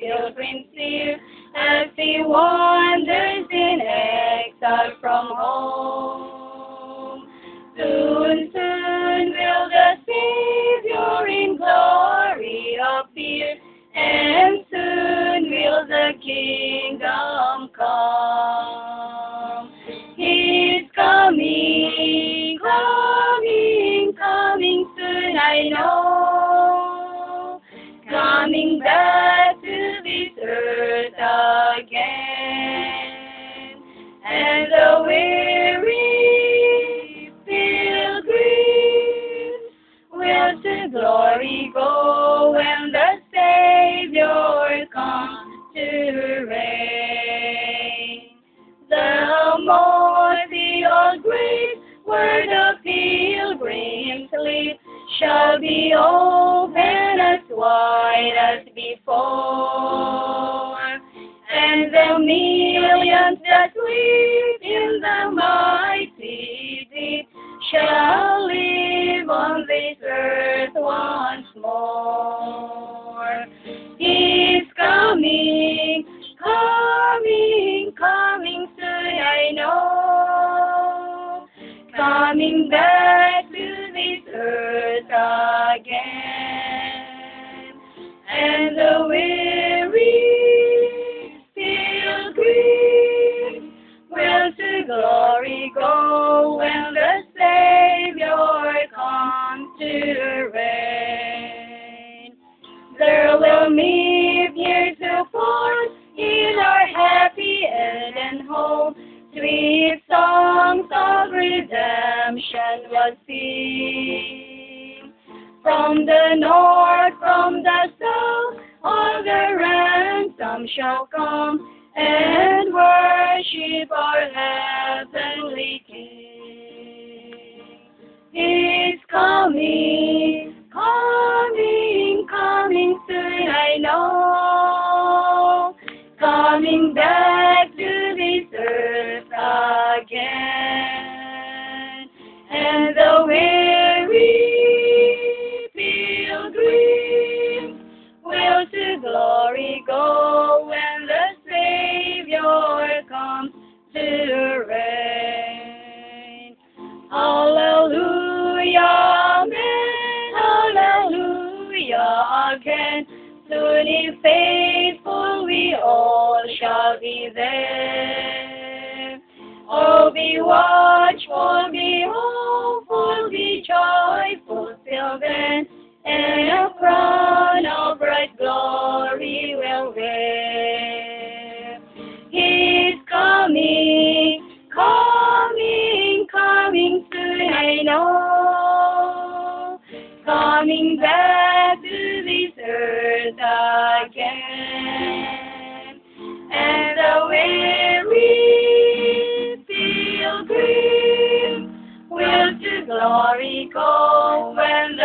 pilgrims here as he wanders in exile from home. Soon, soon will the Savior in glory appear, and soon will the kingdom come. He's coming, coming, coming soon, I know. Coming back to this earth again. And the weary pilgrims will to glory go when the Savior comes to reign. The mighty old grave where the pilgrims live shall be open as wide as before, and the millions that live in the mighty deep shall live on this earth once more. He's coming, coming, coming soon, I know, coming back to this earth again, and the weary pilgrim will to glory go when the Savior comes to reign. There will live years to forth in our happy Eden home. Sweet songs of redemption will sing. From the north, from the south, all the ransom shall come and worship our heavenly King. He's coming, coming, coming soon, I know. Coming back to this earth again, and the weary pilgrim will to glory go when the Savior comes to reign. Hallelujah, amen, hallelujah again. Soon if faithful we all shall be there. Oh, be watchful, be hopeful, be joyful till then, and a crown of bright glory will wear. He's coming, coming, coming soon, I know, coming back to this earth again, and the weary pilgrim will to glory go when the